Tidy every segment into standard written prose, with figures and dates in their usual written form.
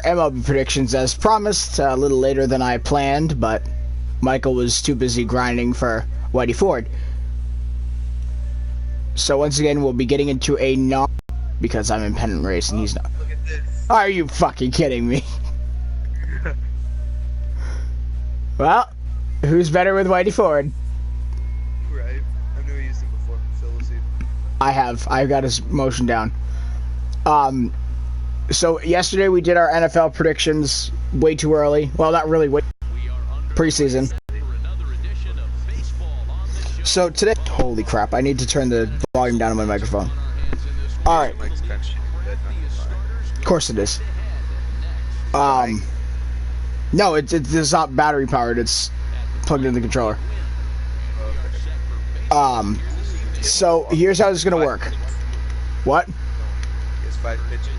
MLB predictions as promised, a little later than I planned, but Michael was too busy grinding for Whitey Ford. So once again, we'll be getting into a because I'm in pennant race and he's not. Look at this. Are you fucking kidding me? Well, who's better with Whitey Ford? Right. I've never used him before, so we'll see. I've got his motion down. So yesterday we did our NFL predictions way too early. Well, not really, preseason. So today, holy crap, I need to turn the volume down on my microphone. Alright. Of course it is. No, it's not battery powered, it's plugged into the controller. So here's how this is gonna work. What? It's 5 pitches.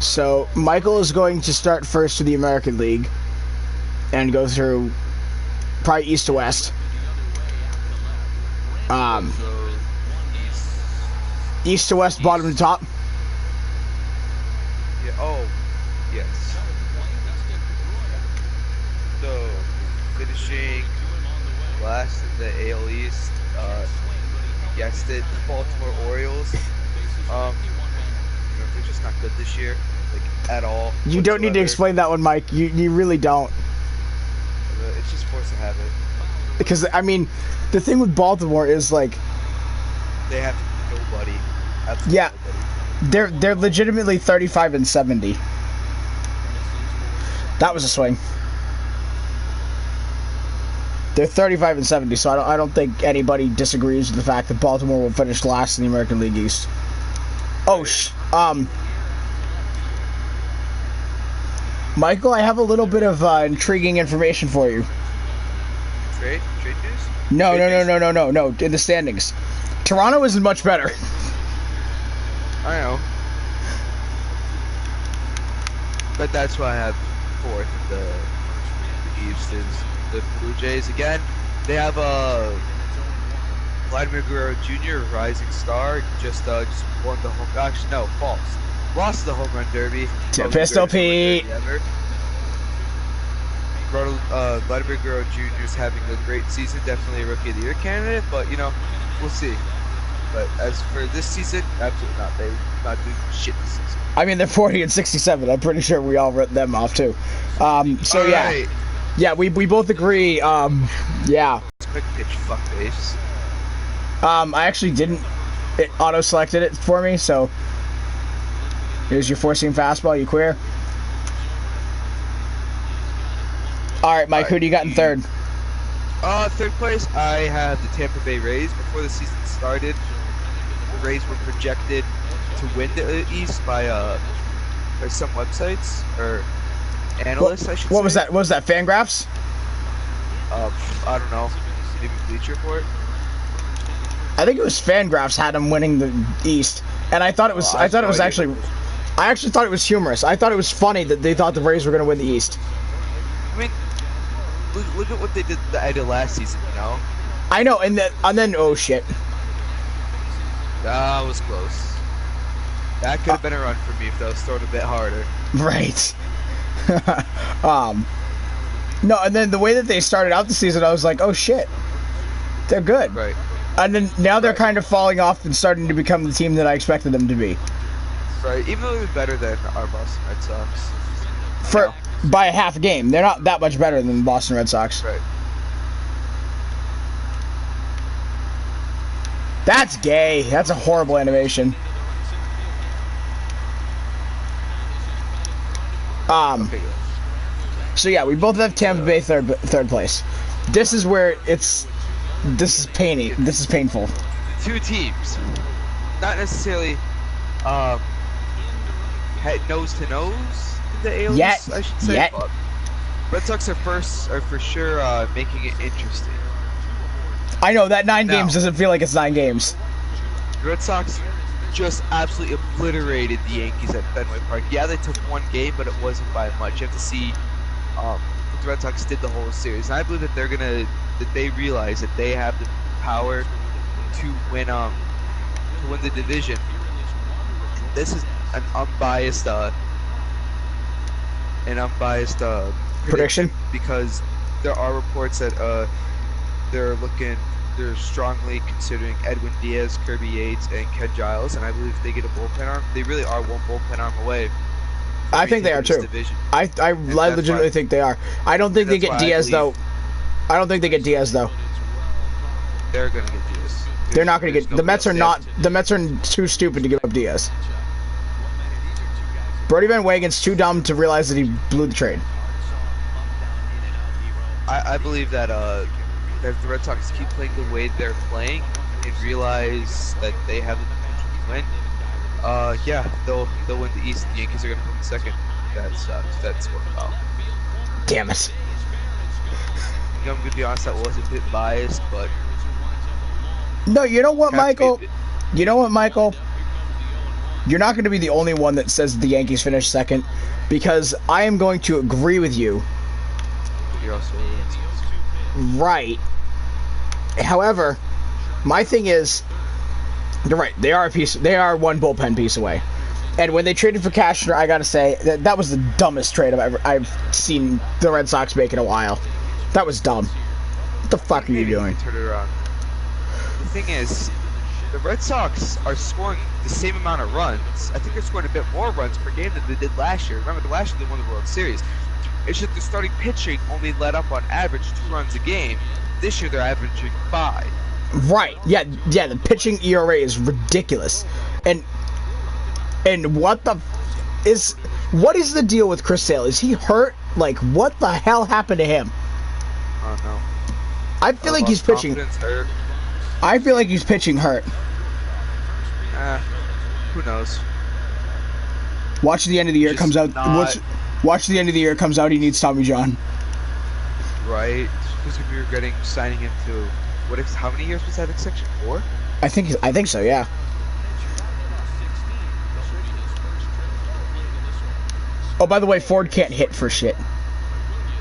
So Michael is going to start first for the American League and go through probably east to west. East to west, bottom to top. Yeah. Oh, yes. So finishing last in the AL East, guessed it, the Baltimore Orioles. They're just not good this year, like at all. You don't need to explain that one, Mike. You really don't. It's just force of habit. Because I mean, the thing with Baltimore is like they have nobody. Absolutely yeah, nobody. they're legitimately 35-70. That was a swing. They're 35-70, so I don't think anybody disagrees with the fact that Baltimore will finish last in the American League East. Oh, Michael, I have a little bit of intriguing information for you. Trade news? No. In the standings, Toronto isn't much better. I know, but that's why I have fourth in the East is the Blue Jays again. They have Vladimir Guerrero Jr., rising star, just won the home. Actually, no, false. Lost the home run derby. Pistol Pete. Vladimir Guerrero Jr. is having a great season. Definitely a Rookie of the Year candidate, but we'll see. But as for this season, absolutely not. They not doing shit this season. I mean, they're 40-67. I'm pretty sure we all wrote them off too. So all yeah, right. yeah, we both agree. Yeah. Quick pitch, fuckface. I actually didn't. It auto-selected it for me, so here's your four-seam fastball. You queer? All right, Mike. Who do you got in third? Third place, I have the Tampa Bay Rays. Before the season started, the Rays were projected to win the East by some websites or analysts. I should say. What was that? What was that? Fangraphs? I don't know. Maybe Bleacher Report. I think it was Fangraphs had them winning the East, and I thought it was. I thought it was actually. I actually thought it was humorous. I thought it was funny that they thought the Rays were going to win the East. I mean, look at what they did the end of last season. I know, and then oh shit. That was close. That could have been a run for me if that was thrown a bit harder. Right. No, and then the way that they started out the season, I was like, oh shit, they're good. Right. And then now they're kind of falling off and starting to become the team that I expected them to be. Right. Even though they're better than our Boston Red Sox. By a half a game. They're not that much better than the Boston Red Sox. Right. That's gay. That's a horrible animation. So yeah, we both have Tampa Bay third place. This is where this is painful. Two teams, not necessarily nose to nose in the AL East, I should say. But Red Sox are for sure making it interesting. I know that 9 games doesn't feel like it's 9 games. The Red Sox just absolutely obliterated the Yankees at Fenway Park. Yeah, they took 1 game, but it wasn't by much. You have to see what the Red Sox did the whole series. And I believe that they realize that they have the power to win to win the division. This is an unbiased prediction, because there are reports that they're strongly considering Edwin Diaz, Kirby Yates, and Ken Giles, and I believe if they get a bullpen arm, they really are one bullpen arm away. I think they are too. I legitimately think they are. I don't think they get Diaz though. I don't think they get Diaz though. They're gonna get Diaz. They're not gonna get. The Mets are not. The Mets are too stupid to give up Diaz. Brodie Van Wagen's too dumb to realize that he blew the trade. I believe that if the Red Sox keep playing the way they're playing and realize that they have the potential to win, yeah, they'll win the East. The Yankees are gonna come in second. That sucks. That's what about. Damn it. I'm gonna be honest, that was a bit biased, but no, you know what, Michael? You know what, Michael? You're not going to be the only one that says the Yankees finished second, because I am going to agree with you. You're also right. However, my thing is, you're right. They are one bullpen piece away. And when they traded for Cashner, I gotta say that was the dumbest trade I've seen the Red Sox make in a while. That was dumb. What the fuck are you doing? Turn it around. The thing is, the Red Sox are scoring the same amount of runs. I think they're scoring a bit more runs per game than they did last year. Remember, last year they won the World Series. It's just their starting pitching only let up on average 2 runs a game. This year they're averaging 5. Right. Yeah. The pitching ERA is ridiculous. And what is the deal with Chris Sale? Is he hurt? Like, what the hell happened to him? Oh no. I feel like he's pitching. Hurt. I feel like he's pitching hurt. Who knows? Watch the end of the year comes out. Watch the end of the year comes out. He needs Tommy John. Right. Because if you're signing him to how many years was that extension? 4? I think so. Yeah. Oh, by the way, Ford can't hit for shit.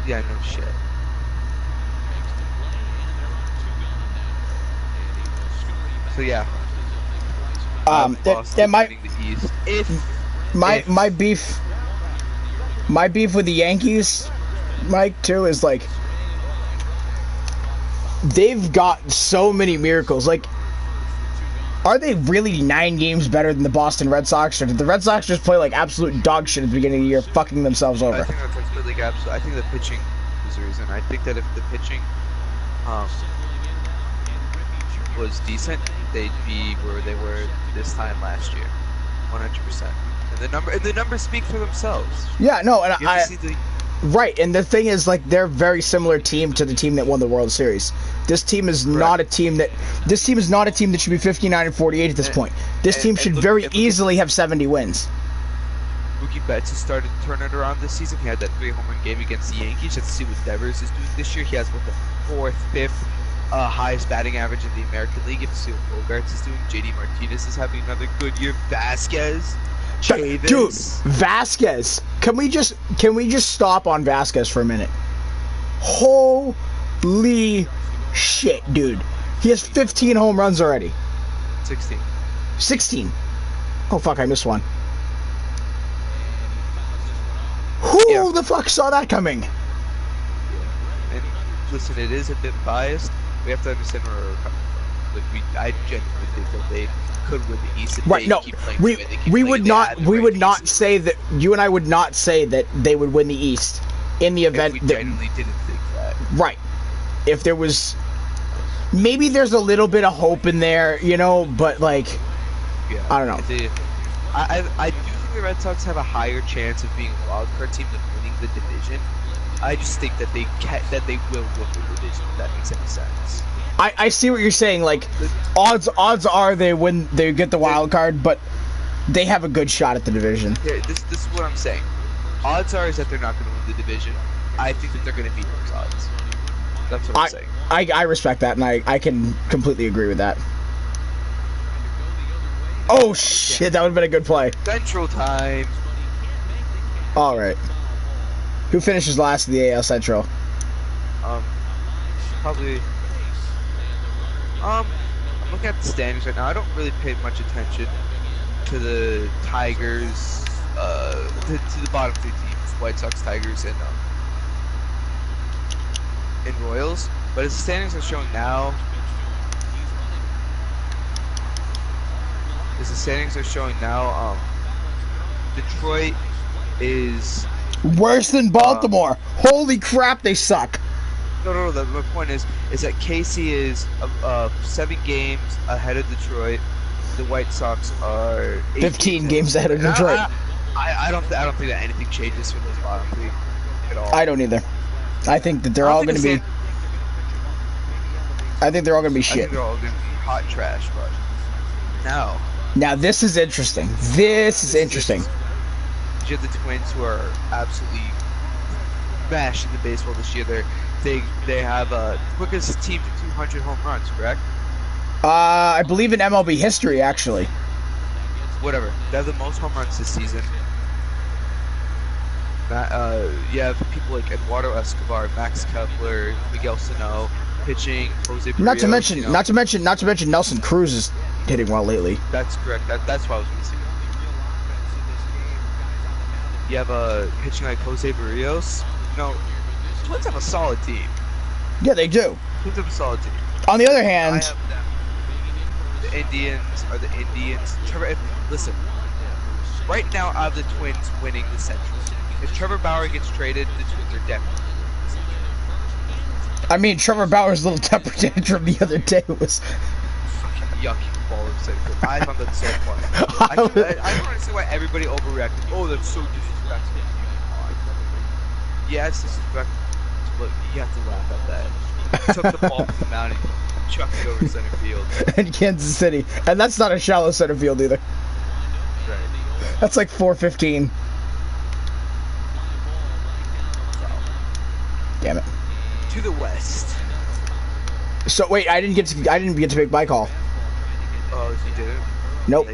Yeah, no shit. So yeah. My beef with the Yankees, Mike, too, is like they've got so many miracles. Like, are they really 9 games better than the Boston Red Sox, or did the Red Sox just play like absolute dog shit at the beginning of the year, fucking themselves over? I think that's really absolute. I think the pitching is the reason. I think that if the pitching was decent, they'd be where they were this time last year, 100%. And the numbers speak for themselves. Yeah, no, and right. And the thing is, like, they're a very similar team to the team that won the World Series. This team is not a team that should be 59-48 at this point. This team should very easily have 70 wins. Mookie Betts has started to turn it around this season. He had that 3-home-run game against the Yankees. Let's see what Devers is doing this year. He has the 4th, 5th highest batting average in the American League. If you see what Bogarts is doing, JD Martinez is having another good year. Vasquez, Chavis. Dude, Vasquez. Can we just stop on Vasquez for a minute? Holy shit, dude. He has 15 home runs already. 16. Oh fuck, I missed one. Who the fuck saw that coming? Yeah. And listen, it is a bit biased. We have to understand where we're coming from. Like, I genuinely think that they could win the East. Right? No, we would not say that. You and I would not say that they would win the East in the event we genuinely didn't think that. Right. If there was, maybe there's a little bit of hope in there, you know, but like, yeah, I don't know. I do think the Red Sox have a higher chance of being a wild card team than winning the division. I just think that they will win the division, if that makes any sense. I see what you're saying. Like, odds are they get the wild card, but they have a good shot at the division. Yeah, this is what I'm saying. Odds are is that they're not going to win the division. I think that they're going to beat those odds. That's what I'm saying. I respect that, and I can completely agree with that. Oh shit, that would have been a good play. Central time. All right. Who finishes last in the AL Central? Probably. I'm looking at the standings right now. I don't really pay much attention to the Tigers, to the bottom three teams, White Sox, Tigers, and Royals. But as the standings are showing now, Detroit is worse than Baltimore. Holy crap, they suck. No. My point is that KC is 7 games ahead of Detroit. The White Sox are 15 games ahead of Detroit. I don't think that anything changes for those bottom three at all. I don't either. I think that they're all going to be. I think they're all going to be shit. I think they're all going to be hot trash, but Now this is interesting. This is interesting. You have the Twins, who are absolutely bashing the baseball this year. They have the quickest team to 200 home runs, correct? I believe in MLB history, actually. Whatever. They have the most home runs this season. You have people like Eduardo Escobar, Max Kepler, Miguel Sano, pitching, Jose Barrios, Not to mention Nelson Cruz is hitting well lately. That's correct. That's what I was going to say. You have pitching like Jose Barrios. Twins have a solid team. Yeah, they do. Twins have a solid team. On the other hand, the Indians are the Indians. Listen, right now I have the Twins winning the Central. If Trevor Bauer gets traded, the Twins are dead. I mean, Trevor Bauer's little temper tantrum the other day was fucking yucky ball of Central. I found that so funny. I don't understand why everybody overreacted. Oh, that's so disrespectful. Yeah, it's disrespectful. Look, you have to laugh at that. Took the ball from the mound and chucked it over center field. in Kansas City, and that's not a shallow center field either. Right. That's like 415. Damn it. To the west. So wait, I didn't get to make my call. Oh, you didn't? Nope.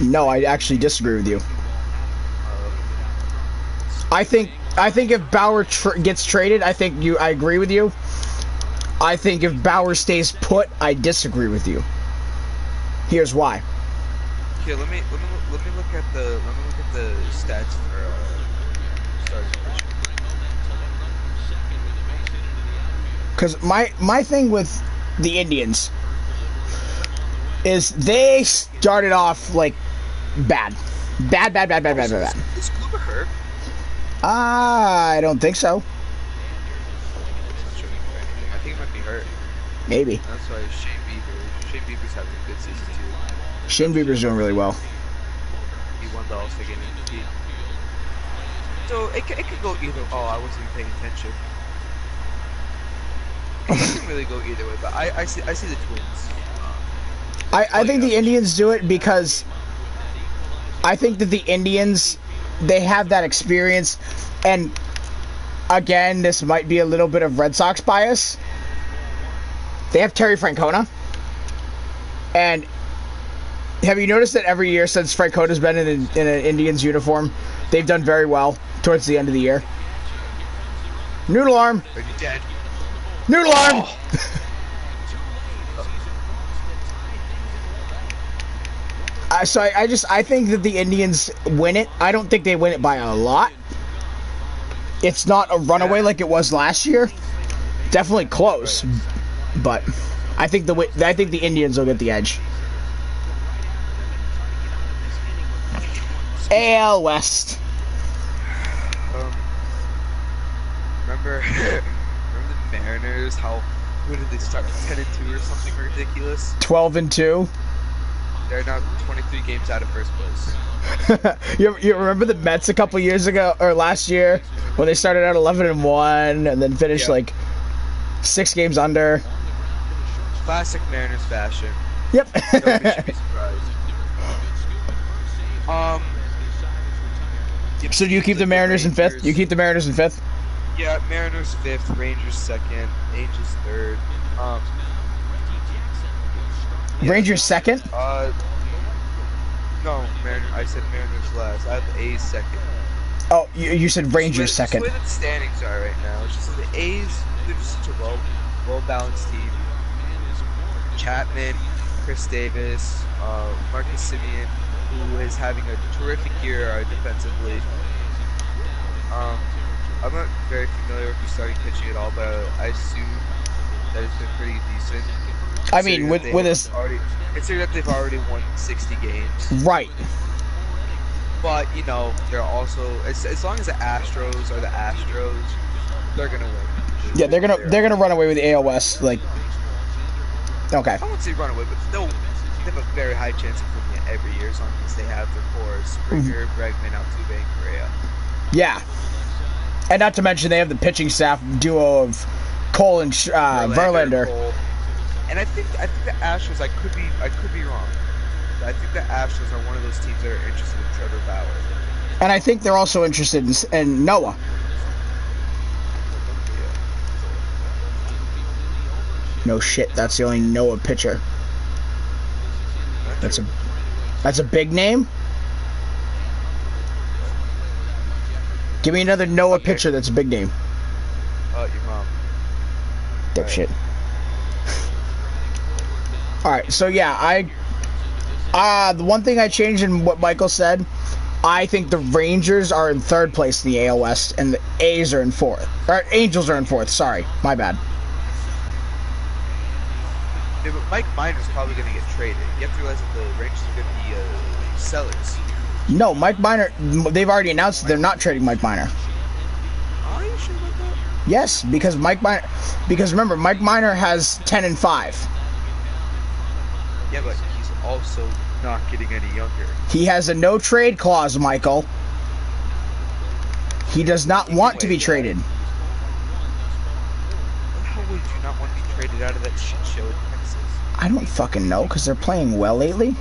No, I actually disagree with you. I think if Bauer gets traded, I agree with you. I think if Bauer stays put, I disagree with you. Here's why. Here, let me look at the stats for stars. Because my thing with the Indians is they started off like bad. Is Kluber hurt? I don't think so. I think he might be hurt. Maybe. That's why Shane Bieber's having a good season too. Shane Bieber's doing really well. He won the All-Star game MVP. So it could go either. Oh, I wasn't even paying attention. It can really go either way, but I see the Twins. I think the Indians do it because I think that the Indians, they have that experience, and again, this might be a little bit of Red Sox bias. They have Terry Francona, and have you noticed that every year since Francona's been in an Indians uniform, they've done very well towards the end of the year? Noodle arm. Are you dead? Noodle arm. Oh. So I think that the Indians win it. I don't think they win it by a lot. It's not a runaway like it was last year. Definitely close, but I think the Indians will get the edge. AL West. Remember the Mariners? Who did they start? 10-2 or something ridiculous. 12-2. They're now 23 games out of first place. You remember the Mets a couple years ago or last year when they started out 11-1 and then finished like 6 games under. Classic Mariners fashion. Yep. Nobody should be surprised. So do you keep the Mariners in 5th? You keep the Mariners in 5th? Yeah, Mariners 5th, Rangers 2nd, Angels 3rd. Rangers 2nd? No, I said Mariners last. I have the A's 2nd. Oh, you said Rangers 2nd. That's the way the standings are right now. It's just that the A's, they're just such a well-balanced team. Chapman, Chris Davis, Marcus Simeon, who is having a terrific year defensively. I'm not very familiar with the starting pitching at all, but I assume that it's been pretty decent. I mean, with this, considering that they've already won 60 games. Right. But you know, they're also as long as the Astros are the Astros, they're gonna win. Yeah, they're gonna run away with the AL West. Like, okay. I won't say run away, but they have a very high chance of winning it every year as long as they have their core: Springer, Bregman, Altuve, and Correa. Yeah, and not to mention they have the pitching staff duo of Cole and Verlander. Cole. And I think the Astros. I could be wrong. But I think the Astros are one of those teams that are interested in Trevor Bauer. And I think they're also interested in Noah. No shit, that's the only Noah pitcher. That's a big name. Give me another Noah pitcher that's a big name. Your mom. Dipshit. Alright, so yeah, the one thing I changed in what Michael said, I think the Rangers are in third place in the AL West, and the A's are in fourth. Or Angels are in fourth, sorry. My bad. Yeah, but Mike Minor's probably going to get traded. You have to realize that the Rangers are going to be sellers. No, Mike Minor, they've already announced that they're not trading Mike Minor. Are you sure about that? Yes, because remember, Mike Minor has 10-5. Yeah, but he's also not getting any younger. He has a no-trade clause, Michael. He does not want to be traded. How would you not want to be traded out of that shit show in Texas? I don't fucking know, because they're playing well lately.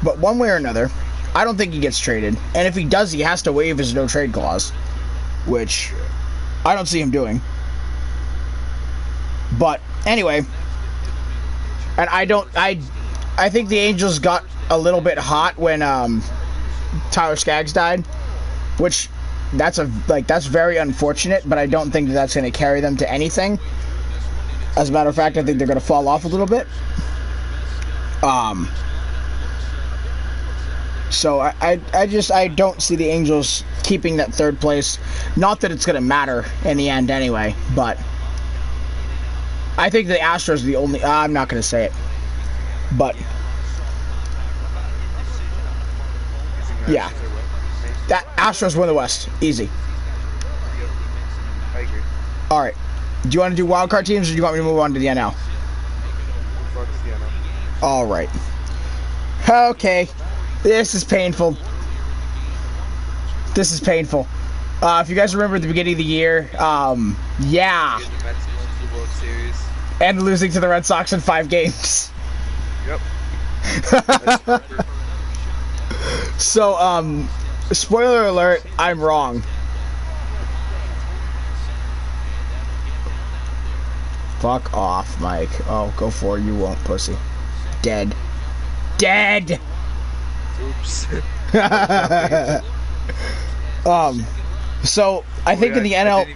But one way or another, I don't think he gets traded. And if he does, he has to waive his no-trade clause. Which I don't see him doing. But anyway, and I think the Angels got a little bit hot when Tyler Skaggs died, which that's very unfortunate, but I don't think that's going to carry them to anything. As a matter of fact, I think they're going to fall off a little bit. So I don't see the Angels keeping that third place. Not that it's going to matter in the end anyway, but I think the Astros are the only... I'm not going to say it. But yeah. That Astros win the West. Easy. I agree. Alright. Do you want to do wildcard teams, or do you want me to move on to the NL? Alright. Okay. This is painful. This is painful. If you guys remember at the beginning of the year, yeah. And losing to the Red Sox in 5 games. Yep. So, spoiler alert, I'm wrong. Fuck off, Mike. Oh, go for it. You won't, pussy. Dead. Dead! Oops. So I think in the NL,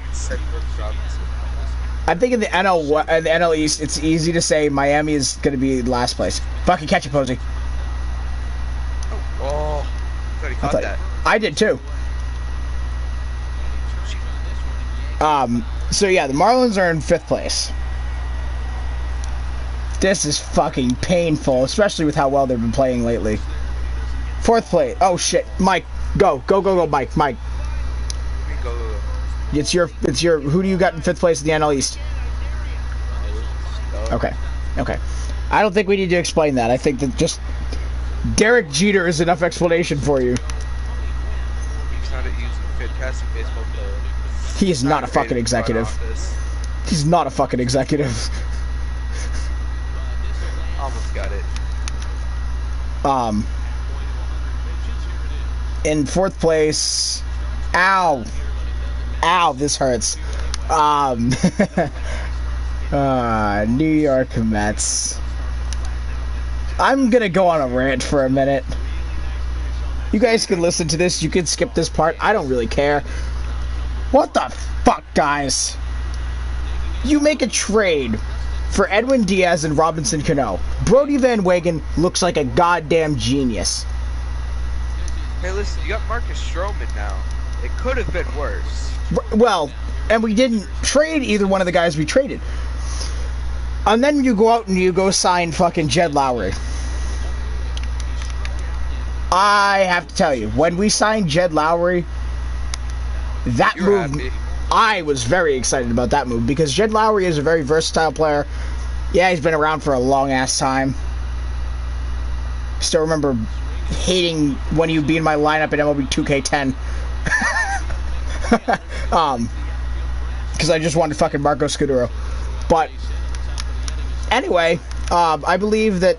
I think in the NL East, it's easy to say Miami is going to be last place. Fucking catch it, Posey. Oh, I thought he caught that. I did too. So yeah, the Marlins are in 5th place. This is fucking painful, especially with how well they've been playing lately. 4th place. Oh shit, Mike, go, Mike. Go. It's your. Who do you got in 5th place in the NL East? Okay. I don't think we need to explain that. I think that just Derek Jeter is enough explanation for you. He's a fantastic baseball player. He is not a fucking executive. He's not a fucking executive. Almost got it. In 4th place, ow, this hurts. New York Mets. I'm gonna go on a rant for a minute. You guys can listen to this. You can skip this part. I don't really care. What the fuck, guys? You make a trade for Edwin Diaz and Robinson Cano. Brody Van Wagen looks like a goddamn genius. Hey, listen, you got Marcus Stroman now. It could have been worse. Well, and we didn't trade either one of the guys we traded. And then you go out and you go sign fucking Jed Lowry. I have to tell you, when we signed Jed Lowry, that move, happy. I was very excited about that move because Jed Lowry is a very versatile player. Yeah, he's been around for a long ass time. Still remember hating when he'd be in my lineup at MLB 2K10. Because I just wanted fucking Marco Scudero. But anyway, I believed that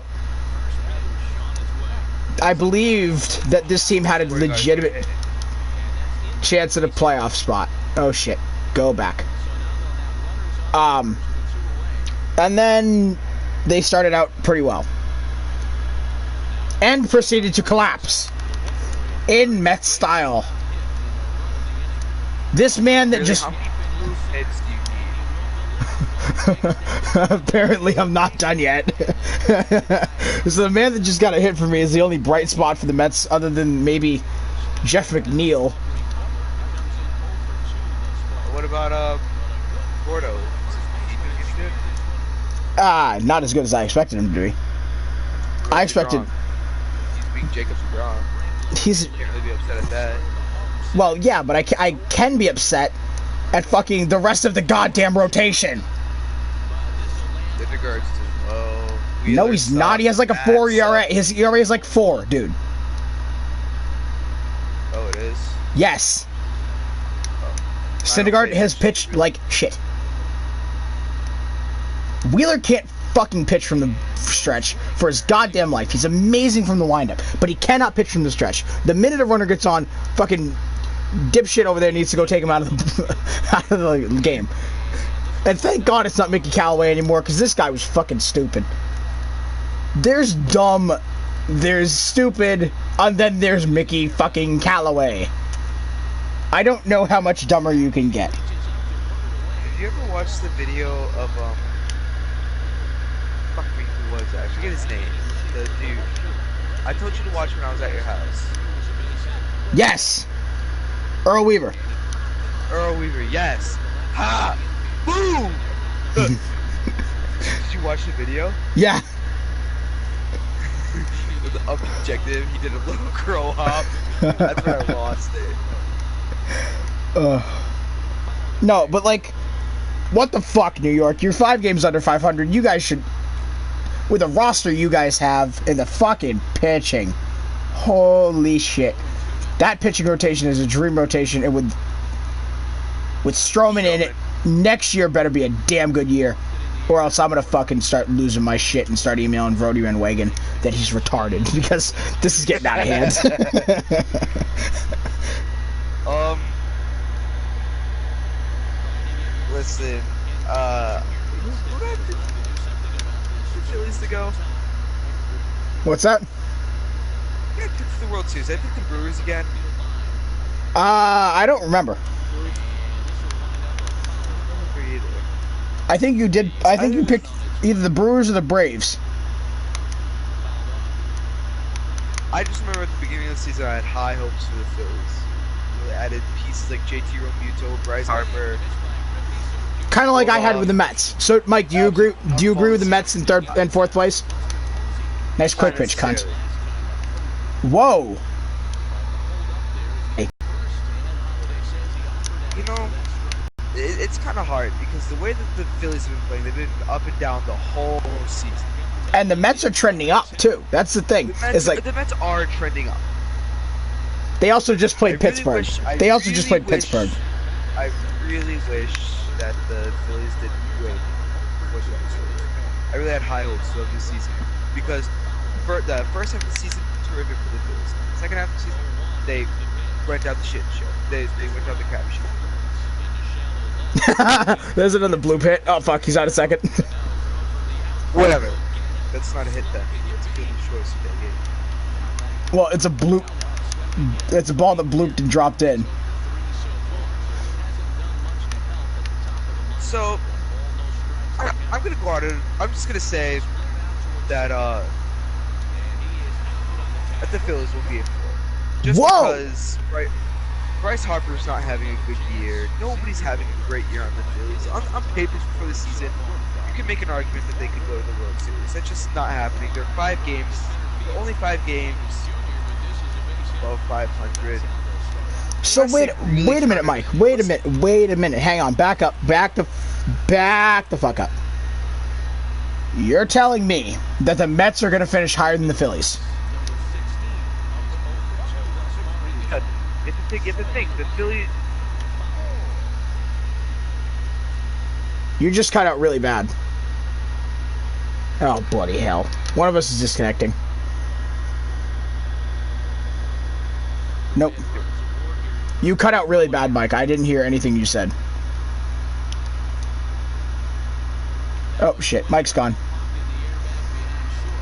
this team had a legitimate chance at a playoff spot. Oh shit. Go back. And then they started out pretty well. And proceeded to collapse. In Mets style. This man that Really, just... how many blue heads do you need? Apparently I'm not done yet. So the man that just got a hit for me is the only bright spot for the Mets other than maybe Jeff McNeil. What about Gordo? Is he doing any good? Not as good as I expected him to be. I expected... Wrong. He's being Jacob DeGrom. He's... Can't really be upset at that. Well, yeah, but I can be upset at fucking the rest of the goddamn rotation. Syndergaard's too low. No, he's not. He has like a 4 ERA. His ERA is like 4, dude. Oh, it is? Yes. Syndergaard has pitched like shit. Wheeler can't fucking pitch from the stretch for his goddamn life. He's amazing from the windup, but he cannot pitch from the stretch. The minute a runner gets on, fucking dipshit over there needs to go take him out of the out of the game. And thank God it's not Mickey Callaway anymore, because this guy was fucking stupid. There's dumb, there's stupid, and then there's Mickey fucking Callaway. I don't know how much dumber you can get. Have you ever watched the video of fuck me, who was that? I forget his name. The dude. I told you to watch when I was at your house. Yes! Earl Weaver. Earl Weaver, yes. Ha! Boom! Did you watch the video? Yeah. With the objective, he did a little crow hop. That's where I lost it. No, but like, what the fuck, New York? You're 5 games under 500. You guys should, with the roster you guys have in the fucking pitching, holy shit. That pitching rotation is a dream rotation, and with Stroman in it, next year better be a damn good year, or else I'm gonna fucking start losing my shit and start emailing Brody Van Wagen that he's retarded, because this is getting out of hand. Listen, who got the Phillies to go? What's that? Yeah, to the World Series. I think the Brewers again. I don't remember. I think you did. I think you picked either the Brewers or the Braves. I just remember at the beginning of the season I had high hopes for the Phillies. They added pieces like JT Realmuto, Bryce Harper. Kind of like I had with the Mets. So, Mike, do you agree? Do you agree with the Mets in third and fourth place? Nice quick pitch, cunt. Whoa. Hey. You know, it's kind of hard because the way that the Phillies have been playing, they've been up and down the whole season. And the Mets are trending up too. That's the thing. The Mets are trending up. They also just played Pittsburgh. They also just played Pittsburgh. I really wish that the Phillies didn't win. I really had high hopes of this season because for the first half of the season, terrific for the Phillies. Second half of the season, they went down the shit show. They went down the crap show. There's another blue pit. Oh fuck, he's out a second. Whatever. That's not a hit then. It's a good choice for that game. Well, it's a bloop. It's a ball that blooped and dropped in. So I'm gonna go out and I'm just gonna say that the Phillies will be in 4. Just Whoa! because Bryce Harper's not having a good year. Nobody's having a great year on the Phillies. On paper before the season, you can make an argument that they could go to the World Series. That's just not happening. They're 5 games, only 5 games above 500. So wait a minute, Mike. Wait a minute. Hang on. Back up. Back the fuck up. You're telling me that the Mets are going to finish higher than the Phillies? It's a thing. The Phillies. You just cut out really bad. Oh, bloody hell. One of us is disconnecting. Nope. You cut out really bad, Mike. I didn't hear anything you said. Oh, shit. Mike's gone.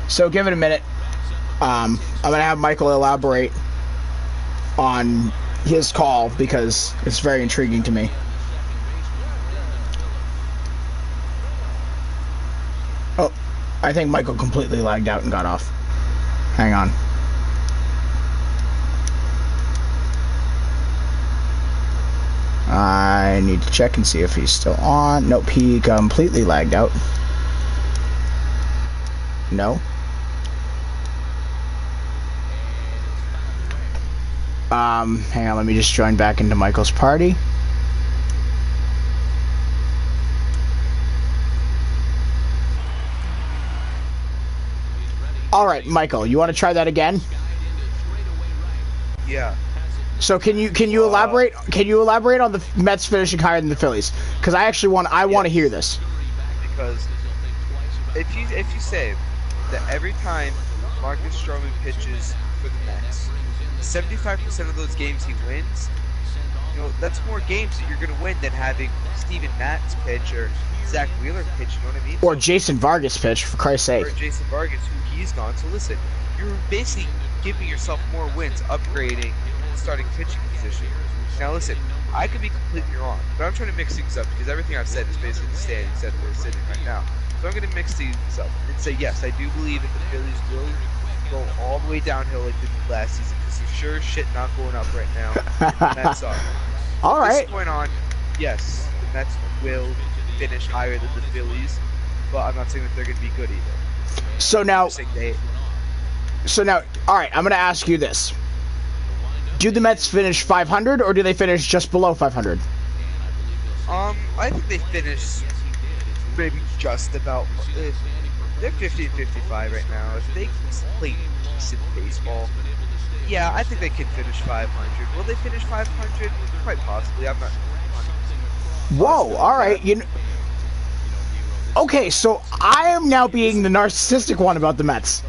So give it a minute. I'm going to have Michael elaborate on his call because it's very intriguing to me. Oh, I think Michael completely lagged out and got off. Hang on. I need to check and see if he's still on. Nope, he completely lagged out. No. Hang on, let me just join back into Michael's party. Alright, Michael, you want to try that again? Yeah. So can you elaborate on the Mets finishing higher than the Phillies? Because I actually want to hear this. Because if you say that every time Marcus Stroman pitches for the Mets, 75% of those games he wins, that's more games that you're going to win than having Steven Matz pitch or Zach Wheeler pitch, you know what I mean? Or Jason Vargas pitch, for Christ's sake. Or Jason Vargas, who he's gone. So listen, you're basically giving yourself more wins, upgrading starting pitching position. Now listen, I could be completely wrong, but I'm trying to mix things up because everything I've said is basically the standing set that we're sitting right now. So I'm going to mix these up and say, yes, I do believe that the Phillies will go all the way downhill like they did last season because they're sure as shit not going up right now. The Mets are. All right. From this point on, yes, the Mets will finish higher than the Phillies, but I'm not saying that they're going to be good either. So now, all right, I'm going to ask you this. Do the Mets finish 500 or do they finish just below 500? I think they finish maybe just about. They're 50 and 55 right now. If they play decent baseball, yeah, I think they can finish 500. Will they finish 500? Quite possibly. I'm not. Whoa! All right, Okay, so I am now being the narcissistic one about the Mets.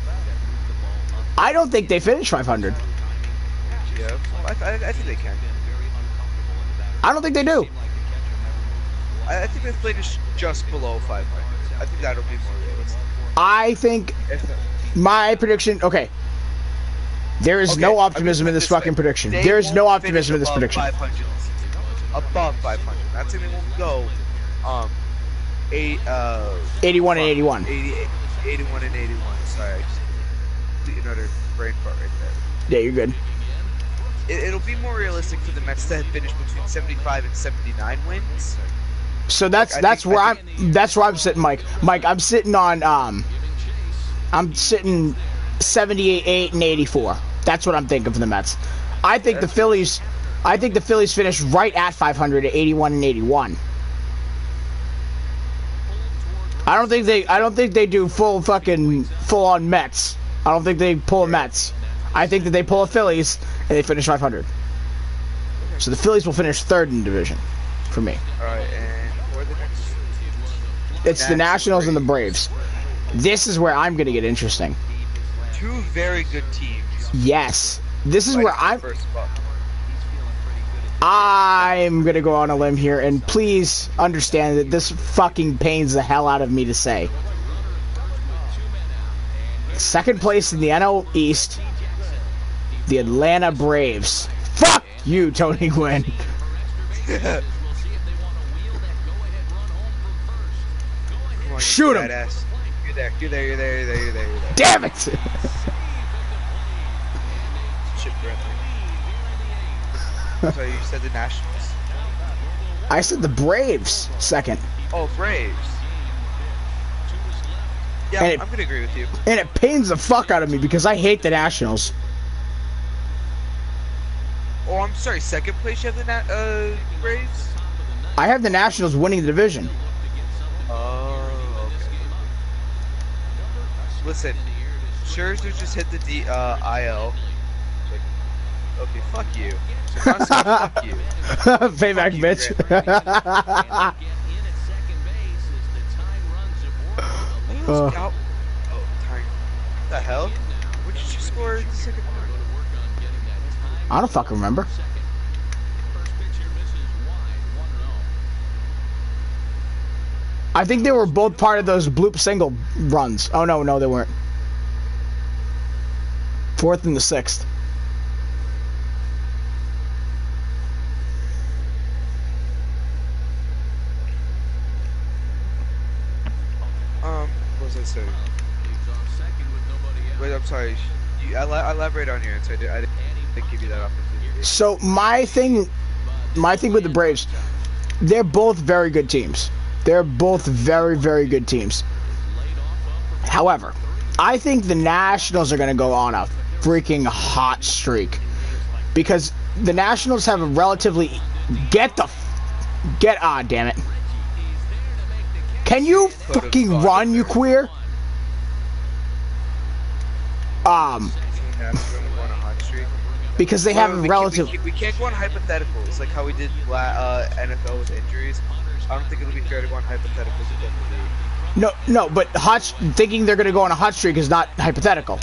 I don't think they finish 500. Yeah, I think they can. I don't think they do. I think they finish just below 500. I think that'll be more realistic. I think my prediction. Okay, there is no optimism in this fucking prediction. There is no optimism in this prediction. 500 above 500. Not saying they won't go. 81 and 81. 81 and 81. Sorry, I just did another brain fart right there. Yeah, you're good. It'll be more realistic for the Mets to finish between 75 and 79 wins. So that's where I'm sitting, Mike. Mike, I'm sitting on I'm sitting 78 and 84. That's what I'm thinking for the Mets. I think the Phillies finish right at 500 at 81 and 81. I don't think they do full on Mets. I don't think they pull a Mets. I think that they pull a Phillies and they finish 500. So the Phillies will finish third in the division for me. All right, and for the next, it's the Nationals and the Braves. This is where I'm going to get interesting. Two very good teams. Yes. This is where I'm going to go on a limb here, and please understand that this fucking pains the hell out of me to say. Second place in the NL East, the Atlanta Braves. Fuck you, Tony Gwynn. Shoot him! Badass. You're there. You're there. You're there. You're there. You're there. You're there. Damn it! Shit, Brentley. So you said the Nationals? I said the Braves second. Oh, Braves. Yeah, And I'm gonna agree with you. And it pains the fuck out of me because I hate the Nationals. Oh, I'm sorry. Second place, you have the Braves? I have the Nationals winning the division. Oh, okay. Listen, Scherzer just hit the IL. Okay, fuck you. So fuck you. Payback, bitch. Oh, time. What the hell? What did you score in the second one? I don't fucking remember. I think they were both part of those bloop single runs. Oh no, they weren't. Fourth and the sixth. What was I saying? Wait, I'm sorry. Elaborate on your answer. I didn't give you that opportunity. So my thing with the Braves, they're both very good teams. They're both very, very good teams. However, I think the Nationals are going to go on a freaking hot streak because the Nationals have a relatively damn it. Can you fucking run, you queer? Because they have a relative. We can't go on hypotheticals like how we did NFL with injuries. I don't think it'll be fair to go on hypotheticals with WWE. No, but thinking they're going to go on a hot streak is not hypothetical.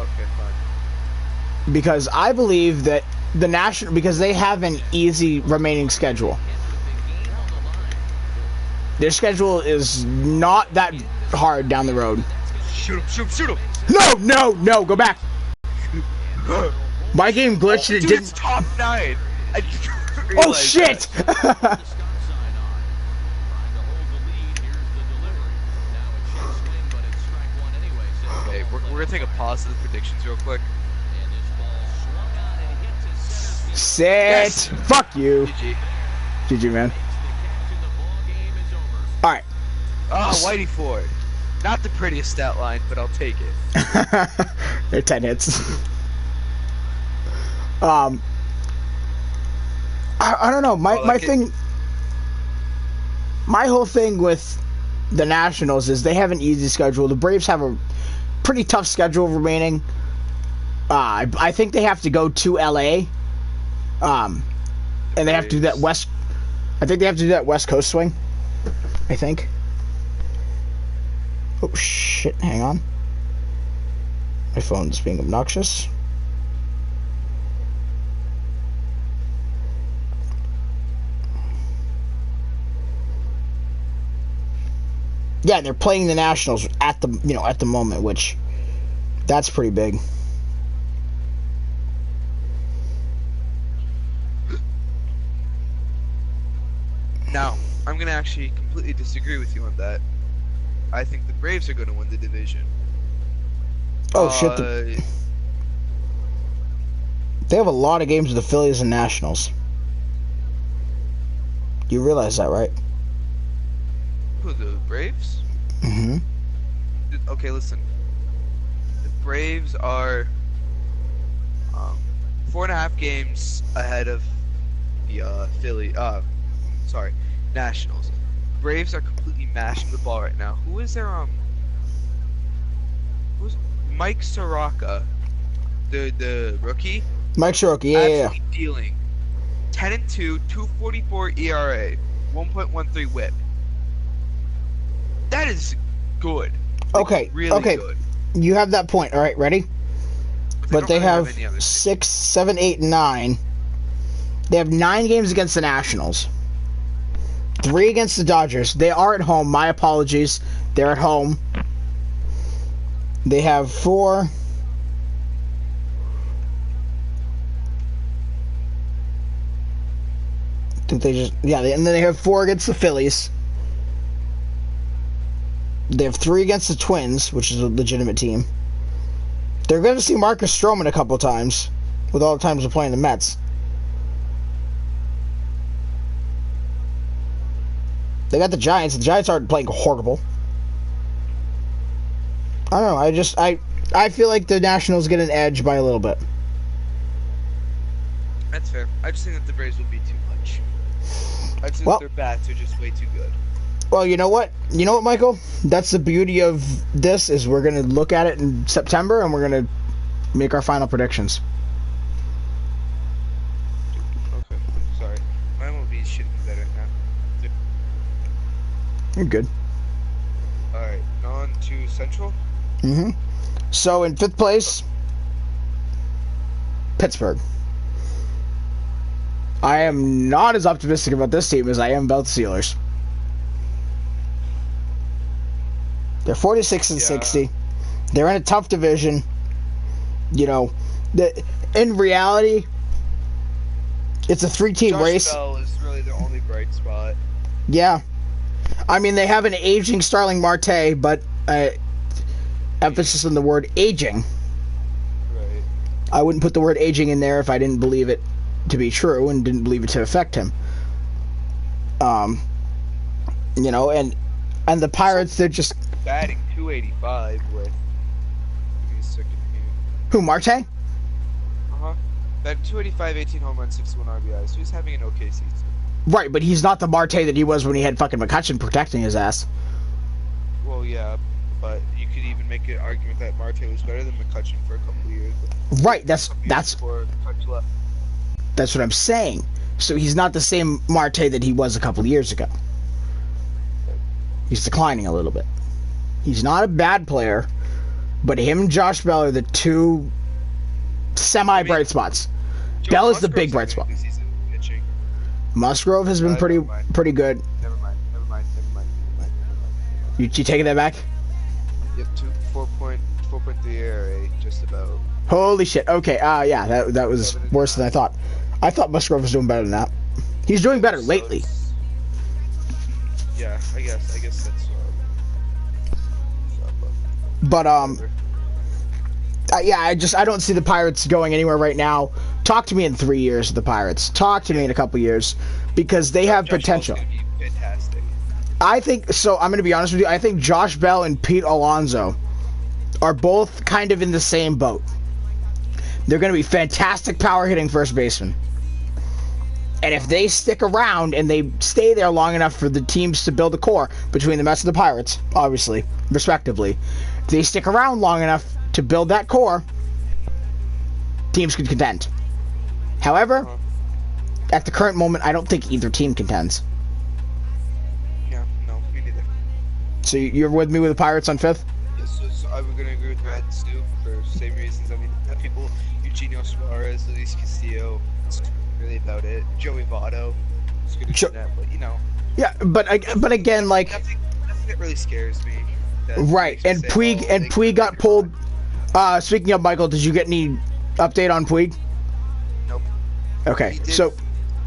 Okay, fine. Because I believe that because they have an easy remaining schedule. Their schedule is not that hard down the road. Shoot him! No, go back. My game glitched and it didn't. It's top 9. Oh shit! Okay, we're gonna take a pause to the predictions real quick. Sit. Yes. Fuck you. GG, man. All right. Oh, Whitey Ford. Not the prettiest stat line, but I'll take it. They're 10 hits. I don't know. My whole thing with the Nationals is they have an easy schedule. The Braves have a pretty tough schedule remaining. I think they have to go to LA. And they have to do that West. I think they have to do that West Coast swing. I think. Oh shit! Hang on. My phone's being obnoxious. Yeah, they're playing the Nationals at the moment, which that's pretty big. Now, I'm going to actually completely disagree with you on that. I think the Braves are going to win the division. Oh, shit. They have a lot of games with the Phillies and Nationals. You realize that, right? Who, the Braves? Mm-hmm. Okay, listen. The Braves are 4.5 games ahead of the Nationals. Braves are completely mashing the ball right now. Who is their who's Mike Soroka, the rookie? Mike Soroka, yeah. Dealing 10-2, 2.44 ERA, 1.13 WHIP. That is good. Okay. Really good. You have that point. All right, ready? But they have 6, 7, 8, 9. They have 9 games against the Nationals. 3 against the Dodgers. They are at home. My apologies. They're at home. They have 4. Did they just... Yeah, and then they have 4 against the Phillies. They have 3 against the Twins, which is a legitimate team. They're going to see Marcus Stroman a couple times, with all the times they're playing the Mets. They got the Giants. The Giants aren't playing horrible. I don't know. I feel like the Nationals get an edge by a little bit. That's fair. I just think that the Braves will be too much. I just think that their bats are just way too good. Well, you know what? You know what, Michael? That's the beauty of this, is we're going to look at it in September, and we're going to make our final predictions. Okay. Sorry. My MLB should be better now. You're good. Alright. On to Central? Mm-hmm. So, in 5th place, Pittsburgh. I am not as optimistic about this team as I am about the Steelers. They're 46 and 60. They're in a tough division. You know, in reality, it's a 3-team race. Josh Bell is really the only bright spot. Yeah. I mean, they have an aging Starling Marte, but emphasis on the word aging. Right. I wouldn't put the word aging in there if I didn't believe it to be true and didn't believe it to affect him. You know, and the Pirates, they're just batting .285 with his second game. Who, Marte? Uh-huh. Batting .285, 18 home runs, 61 RBIs. So he's having an okay season. Right, but he's not the Marte that he was when he had fucking McCutchen protecting his ass. Well, yeah, but you could even make an argument that Marte was better than McCutchen for a couple of years. Right, that's what I'm saying. So he's not the same Marte that he was a couple of years ago. He's declining a little bit. He's not a bad player, but him and Josh Bell are the 2 semi-bright spots. Bell is the big bright spot. Musgrove has been pretty good. Never mind. You taking that back? Yep, 4.3 ERA, just about. Holy shit. Okay, yeah, that was worse than I thought. I thought Musgrove was doing better than that. He's doing better lately. Yeah, I guess that's but yeah, I don't see the Pirates going anywhere right now. Talk to me in 3 years of the Pirates. Talk to me in a couple years, because they have potential. Gonna be fantastic. I think so. I'm going to be honest with you. I think Josh Bell and Pete Alonso are both kind of in the same boat. They're going to be fantastic power hitting first basemen. And if they stick around and they stay there long enough for the teams to build a core between the Mets and the Pirates, obviously, respectively, if they stick around long enough to build that core, teams could contend. However, at the current moment, I don't think either team contends. Yeah, no, me neither. So you're with me with the Pirates on 5th? Yes, so I would going to agree with Reds too, for the same reasons. I mean, people, Eugenio Suarez, Luis Castillo, that's really about it. Joey Votto, it's good to that, but you know. Yeah, but again, like, nothing that really scares me. Right, and Puig got pulled. Speaking of Michael, did you get any update on Puig? Nope. Okay, so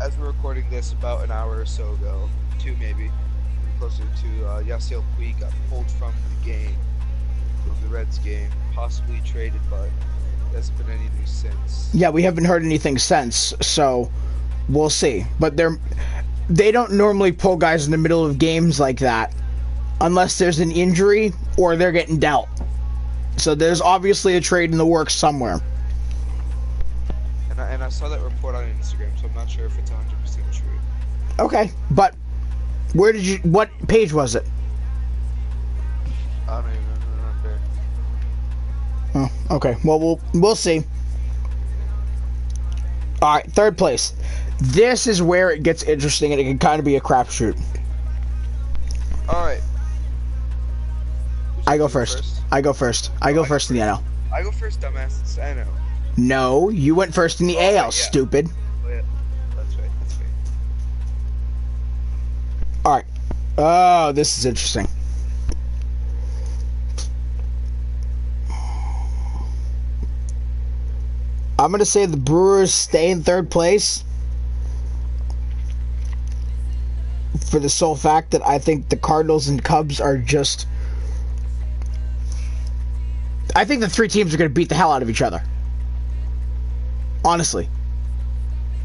as we're recording this about an hour or so ago, 2 maybe, closer to Yasiel Puig got pulled from the game, from the Reds game, possibly traded, but there hasn't been any news since. Yeah, we haven't heard anything since, so we'll see. But they don't normally pull guys in the middle of games like that unless there's an injury or they're getting dealt. So there's obviously a trade in the works somewhere. And I saw that report on Instagram, so I'm not sure if it's 100% true. Okay, but what page was it? I don't even remember. Oh, okay. Well, we'll see. All right, 3rd place. This is where it gets interesting, and it can kind of be a crapshoot. All right. I go first. I go first in the NL. I go first, dumbass. I know. No, you went first in the AL, yeah. stupid. Oh, yeah. That's right. All right. Oh, this is interesting. I'm going to say the Brewers stay in 3rd place. for the sole fact that I think the Cardinals and Cubs are just... I think the three teams are going to beat the hell out of each other. Honestly.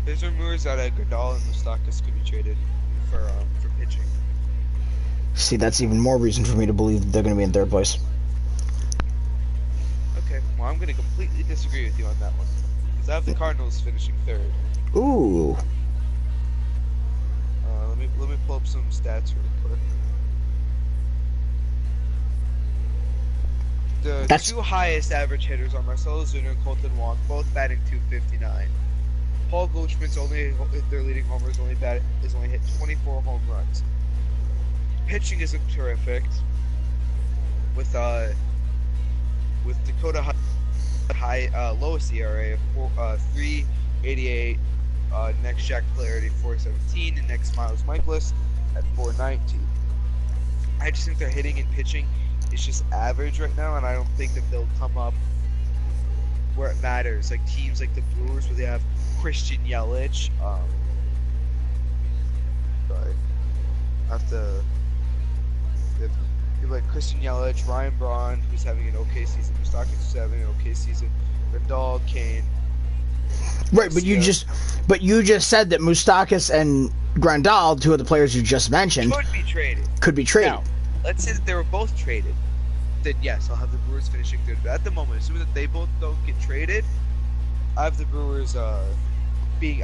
There's rumors that Grandal and Moustakas could be traded for pitching. See, that's even more reason for me to believe that they're going to be in third place. Okay, well, I'm going to completely disagree with you on that one. Because I have the Cardinals finishing third. Ooh. Let me pull up some stats real quick. The two highest average hitters are Marcelo Zuna and Colton Wong, both batting .259. Paul Goldschmidt's their leading homer is only hit 24 home runs. Pitching isn't terrific. With Dakota lowest ERA of 3.88. Next Jack Flaherty 4.17, and next Miles Michaelis at 4.19. I just think their hitting and pitching is just average right now, and I don't think that they'll come up where it matters. Like teams like the Brewers, where they have Christian Yelich. Sorry, I have to. People like Christian Yelich, Ryan Braun, who's having an okay season, Moustakas, who's having an okay season, Grandal, Kane. Right, but you just said that Moustakas and Grandal, two of the players you just mentioned, could be traded. Now, let's say that they were both traded. Then yes, I'll have the Brewers finishing third. But at the moment, assuming that they both don't get traded, I have the Brewers being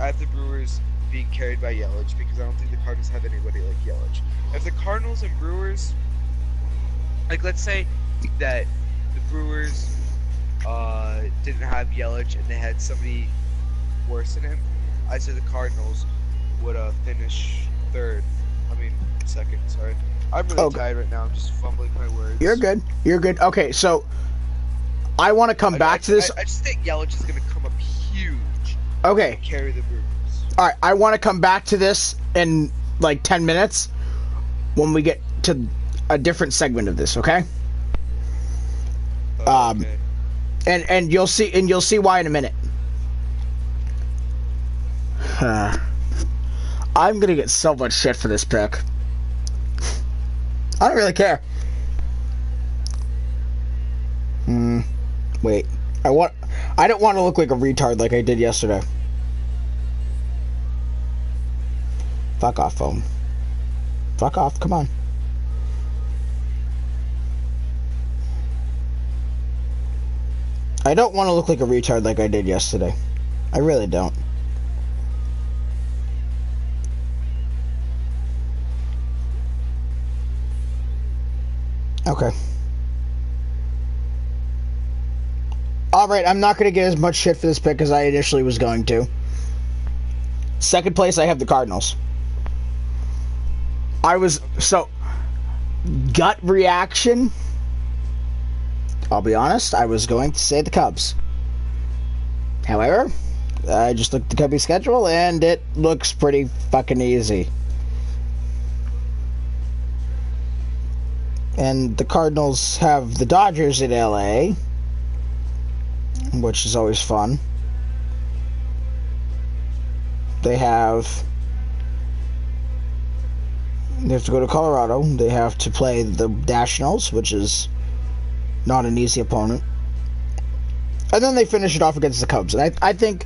carried by Yelich, because I don't think the Cardinals have anybody like Yelich. If the Cardinals and Brewers, like let's say that the Brewers didn't have Yelich and they had somebody worse than him, I'd say the Cardinals would finish second. Sorry, I'm really tired right now. I'm just fumbling my words. You're good. Okay, so I want to come back to this. I just think Yelich is going to come up huge. Okay. And carry the Brewers. All right, I want to come back to this in like 10 minutes when we get to a different segment of this. Okay. Okay. And you'll see why in a minute. I'm gonna get so much shit for this pick. I don't really care. Wait. I don't want to look like a retard like I did yesterday. Fuck off, phone. Fuck off, come on. I don't want to look like a retard like I did yesterday. I really don't. Okay. Alright, I'm not going to get as much shit for this pick as I initially was going to. Second place, I have the Cardinals. Gut reaction, I'll be honest, I was going to say the Cubs. However, I just looked at the Cubby schedule, and it looks pretty fucking easy. And the Cardinals have the Dodgers in LA, which is always fun. They have to go to Colorado. They have to play the Nationals, which is not an easy opponent. And then they finish it off against the Cubs. And I think...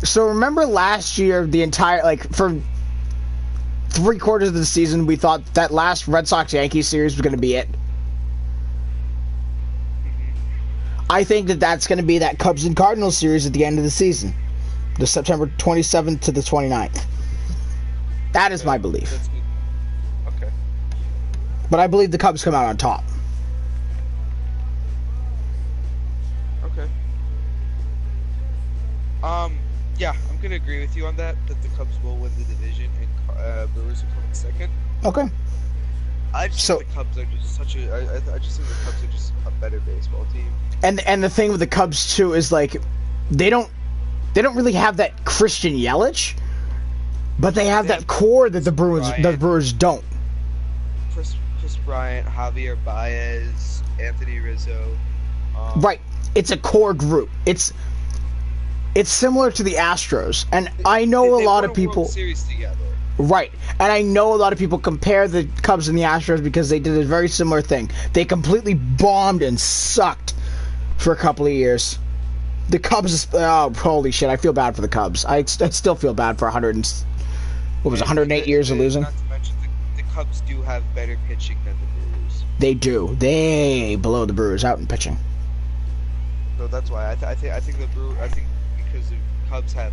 So remember last year, the entire... for 3/4 of the season, we thought that last Red Sox-Yankees series was going to be it. I think that's going to be that Cubs and Cardinals series at the end of the season. The September 27th to the 29th. That is my belief. That's good. Okay. But I believe the Cubs come out on top. Okay. Yeah, I'm going to agree with you on that the Cubs will win the division and Brewers will come in second. Okay. I just think the Cubs are just I just think the Cubs are just a better baseball team. And the thing with the Cubs too is they don't really have that Christian Yelich, but they have that core that the Brewers don't. Chris Bryant, Javier Baez, Anthony Rizzo. Right. It's a core group. It's similar to the Astros, and I know a lot of people. World Series together. Right. And I know a lot of people compare the Cubs and the Astros because they did a very similar thing. They completely bombed and sucked for a couple of years. The Cubs, oh, holy shit, I feel bad for the Cubs. I still feel bad for 108 years of losing? Not to mention, the Cubs do have better pitching than the Brewers. They do. They blow the Brewers out in pitching. So that's why I think because the Cubs have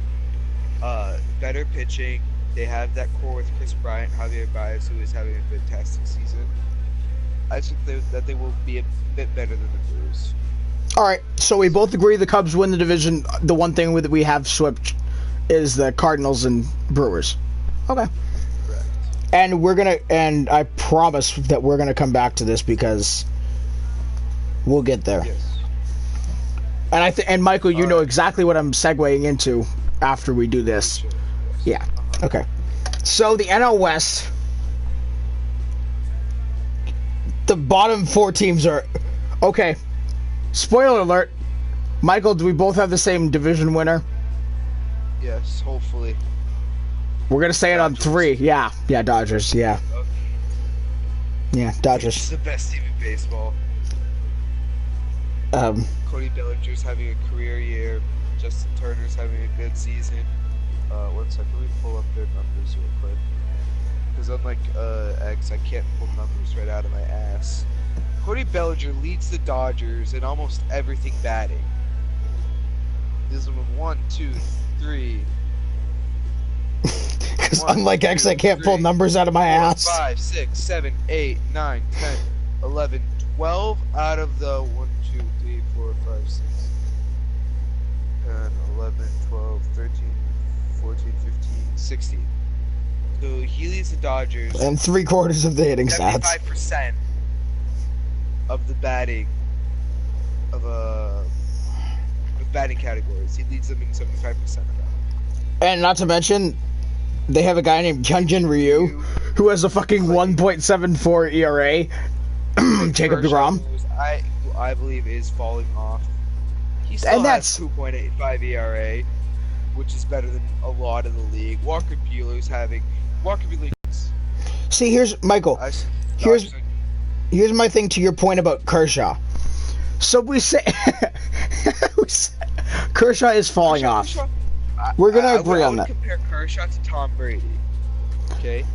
better pitching, they have that core with Chris Bryant, Javier Baez, who is having a fantastic season. I think that they will be a bit better than the Brewers. All right, so we both agree the Cubs win the division. The one thing that we have swept is the Cardinals and Brewers. Okay. Correct. And I promise that we're gonna come back to this because we'll get there. Yes. And Michael, you know exactly what I'm segueing into after we do this. Sure. Yeah. Okay. So the NL West, the bottom 4 teams are okay. Spoiler alert. Michael, do we both have the same division winner? Yes, hopefully. We're gonna say it on 3. Yeah, Dodgers. Yeah, Okay. yeah, Dodgers. It's the best team in baseball. Cody Bellinger's having a career year. Justin Turner's having a good season. One second, let me pull up their numbers real quick. Because unlike X, I can't pull numbers right out of my ass. Cody Bellinger leads the Dodgers in almost everything batting. This one with 1, 2, 3. Because unlike X, I can't pull numbers out of my 4, ass. 5, 6, 7, 8, 9, 10, 11, 12 out of the 1, 2, 3, 4, 5, 6, 10, 11, 12, 13, 14, 15, 16. So he leads the Dodgers. And 3/4 of the hitting stats. 75% of the batting of batting categories. He leads them in 75% of them. And not to mention, they have a guy named Hyunjin Ryu who has a fucking 1.74 ERA. Jacob DeGrom. Who I believe is falling off. He still And has 2.85 ERA, which is better than a lot of the league. Walker Buehler's See, here's Michael. Here's my thing to your point about Kershaw. So we say Kershaw is falling off. We're gonna agree on that. I would compare Kershaw to Tom Brady. Okay.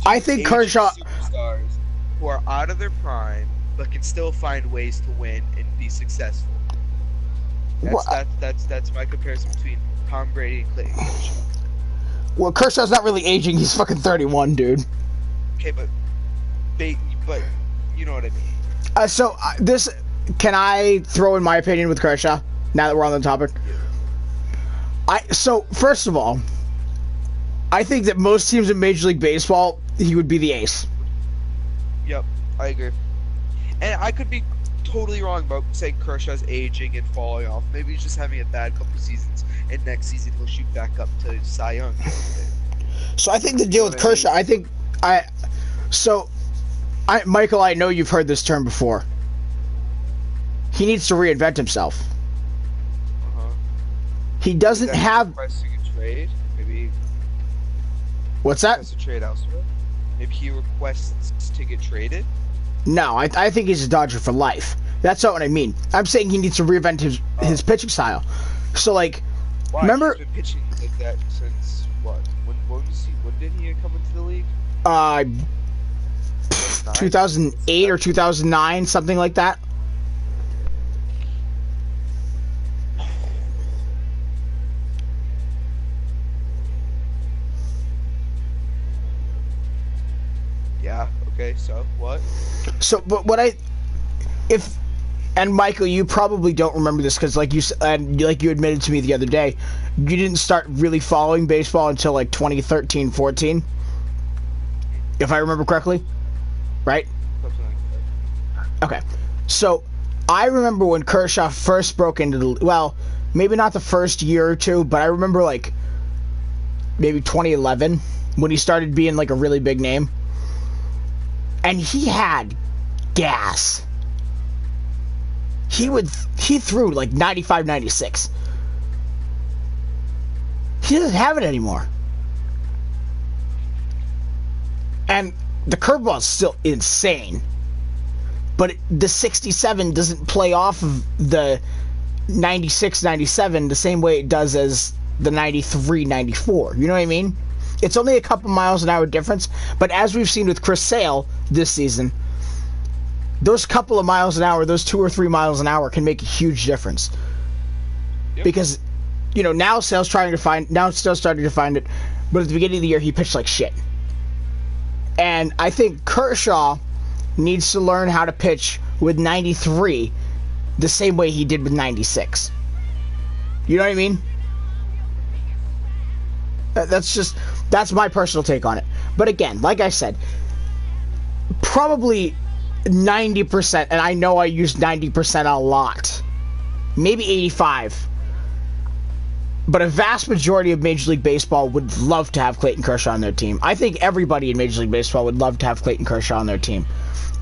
I think Kershaw. Superstars who are out of their prime but can still find ways to win and be successful. That's my comparison between Tom Brady and Clayton Kershaw. Well, Kershaw's not really aging. He's fucking 31, dude. Okay, but you know what I mean. This, can I throw in my opinion with Kershaw now that we're on the topic? So first of all, I think that most teams in Major League Baseball, he would be the ace. Yep, I agree. And I could be totally wrong about saying Kershaw's aging and falling off. Maybe he's just having a bad couple seasons, and next season he'll shoot back up to Cy Young. So I think the deal with Kershaw, Michael, I know you've heard this term before. He needs to reinvent himself. He doesn't have. Requesting a trade, maybe. What's that? A trade elsewhere. Maybe he requests to get traded. No, I think he's a Dodger for life. That's not what I mean. I'm saying he needs to reinvent his pitching style. So like, why? Remember? He's been pitching like that since what? When did he come into the league? 2008 or 2009, something like that. Yeah. Okay. So what? So, but and Michael, you probably don't remember this because, like you admitted to me the other day, you didn't start really following baseball until like 2013, 14, if I remember correctly, right? Okay, so I remember when Kershaw first broke into maybe not the first year or two, but I remember like maybe 2011 when he started being like a really big name, and he had gas. He threw like 95, 96. He doesn't have it anymore. And the curveball is still insane. But the 67 doesn't play off of the 96, 97 the same way it does as the 93, 94. You know what I mean? It's only a couple miles an hour difference, but as we've seen with Chris Sale this season, those couple of miles an hour, those 2 or 3 miles an hour can make a huge difference. Yep. Because, now Sale's starting to find it, but at the beginning of the year he pitched like shit. And I think Kershaw needs to learn how to pitch with 93 the same way he did with 96. You know what I mean? That's my personal take on it. But again, like I said, probably 90%, and I know I use 90% a lot, maybe 85%, but a vast majority of Major League Baseball would love to have Clayton Kershaw on their team. I think everybody in Major League Baseball would love to have Clayton Kershaw on their team.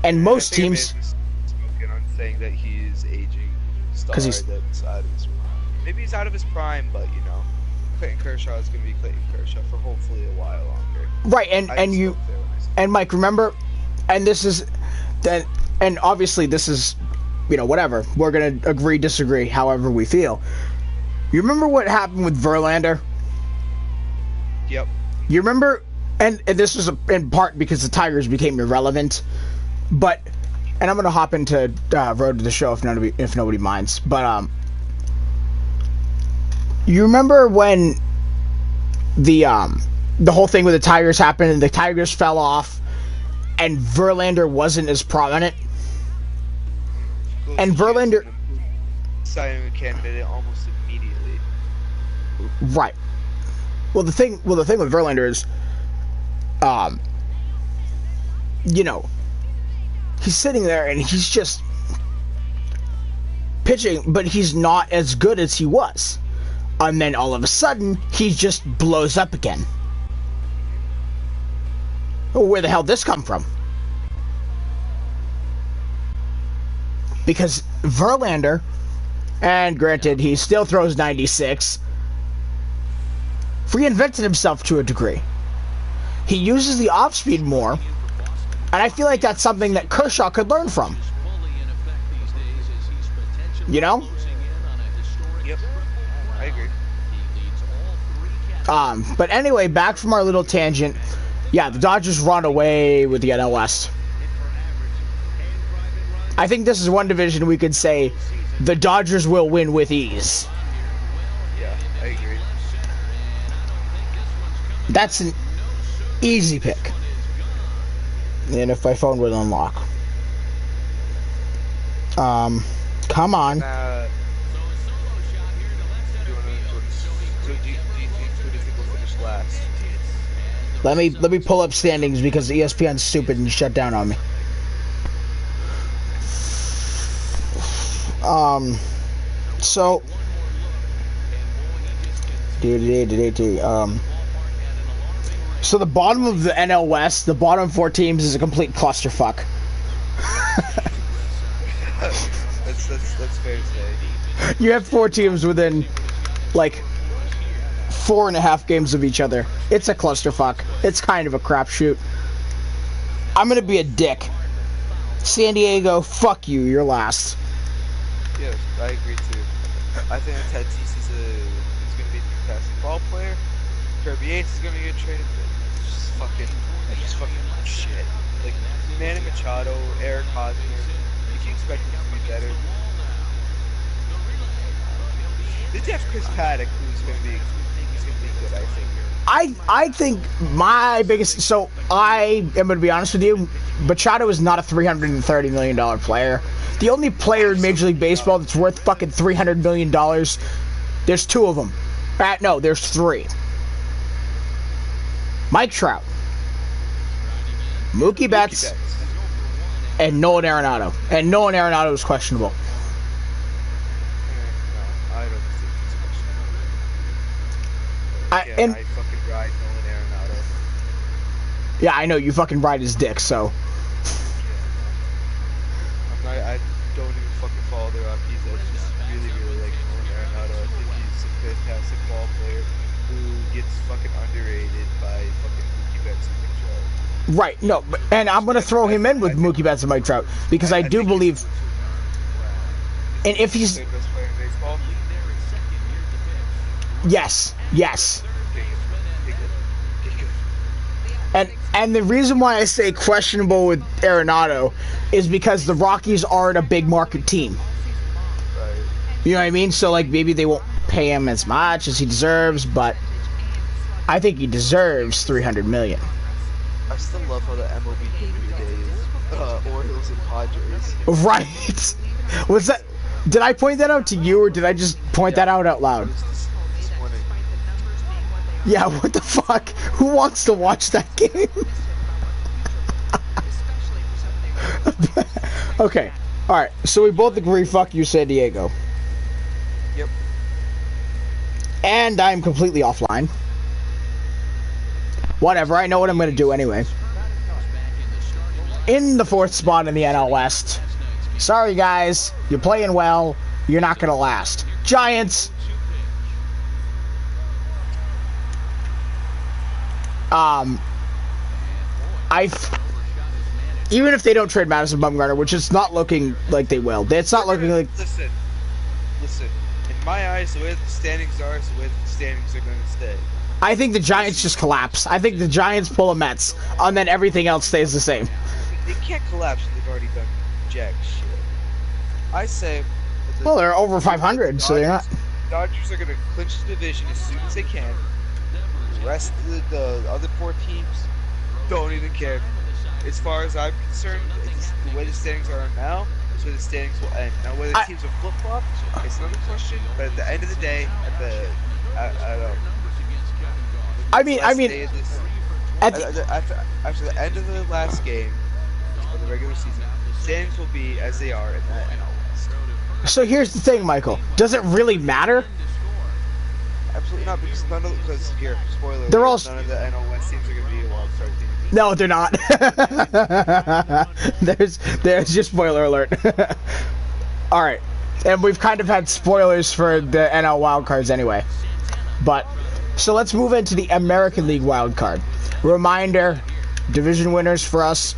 And most teams... on saying that he's aging star that's out of his prime. Maybe he's out of his prime, but, Clayton Kershaw is going to be Clayton Kershaw for hopefully a while longer. Right, and Mike, remember, and this is... And obviously this is, whatever. We're going to agree, disagree, however we feel. You remember what happened with Verlander? Yep. You remember, and this was in part because the Tigers became irrelevant, but, and I'm going to hop into Road to the Show if nobody minds, but, you remember when the whole thing with the Tigers happened and the Tigers fell off and Verlander wasn't as prominent? And Verlander... Signing a candidate almost immediately. Right. Well, the thing with Verlander is, he's sitting there and he's just pitching, but he's not as good as he was. And then all of a sudden, he just blows up again. Well, where the hell did this come from? Because Verlander, and granted, he still throws 96, reinvented himself to a degree. He uses the off-speed more, and I feel like that's something that Kershaw could learn from. Yep, I agree. But anyway, back from our little tangent. Yeah, the Dodgers run away with the NL West. I think this is one division we could say the Dodgers will win with ease. Yeah, I agree. That's an easy pick. And if my phone would unlock. Come on. Do you think we'll finish last? Let me pull up standings because ESPN's stupid and shut down on me. So so the bottom of the NL West, the bottom 4 teams is a complete clusterfuck. That's fair to say. You have 4 teams within like 4.5 games of each other. It's a clusterfuck. It's kind of a crapshoot. I'm gonna be a dick. San Diego, fuck you. You're last. Yes, I agree too. I think that Tatis is going to be a fantastic ball player. Kirby Yates is going to get traded. It's just fucking shit. Like Manny Machado, Eric Hosmer. If you expect them to be better, they have Chris Paddock, who's going to be good. I think my biggest... So, I am going to be honest with you. Machado is not a $330 million player. The only player in Major League Baseball that's worth fucking $300 million, there's 2 of them. No, there's 3. Mike Trout, Mookie Betts, and Nolan Arenado. And Nolan Arenado is questionable. No, I don't think he's questionable. I fucking ride Nolan Arenado. Yeah, I know, you fucking ride his dick, so... I don't even fucking follow the Rockies. I just really, really like Nolan Arenado. I think he's a fantastic ball player who gets fucking underrated by fucking Mookie Betts and Mike Trout. Right, no, and I'm going to throw him in with Mookie Betts and Mike Trout because I do believe. And if he's. Third best player in baseball. Yes. Okay, good. And the reason why I say questionable with Arenado is because the Rockies aren't a big market team. Right. You know what I mean? So, like, maybe they won't pay him as much as he deserves, but I think he deserves $300 million. I still love how the MLB game today is Orioles and Padres. Right. Was that? Did I point that out to you, or did I just point that out loud? This morning. Yeah, what the fuck? Who wants to watch that game? Okay. Alright, so we both agree, fuck you, San Diego. Yep. And I'm completely offline. Whatever, I know what I'm going to do anyway. In the 4th spot in the NL West. Sorry, guys. You're playing well. You're not going to last. Giants. Even if they don't trade Madison Bumgarner, which it's not looking like they will. It's not looking like... Listen. In my eyes, the way the standings are is the way the standings are going to stay. I think the Giants just collapse. I think the Giants pull a Mets, and then everything else stays the same. They can't collapse when they've already done jack shit. I say... Well, they're over 500, so they're not... Dodgers are going to clinch the division as soon as they can. The rest of the other 4 teams don't even care. As far as I'm concerned, the way the standings are now, that's where the standings will end. Now, whether teams will flip-flop, it's another question. But at the end of the day, after the end of the last game of the regular season, standings will be as they are in the NL West. So here's the thing, Michael. Does it really matter? Absolutely not, because here, spoiler They're alert, all... none of the NL West teams are going to be a wild card team. No, they're not. There's your spoiler alert. All right, and we've kind of had spoilers for the NL wildcards anyway. But so let's move into the American League wildcard. Reminder: division winners for us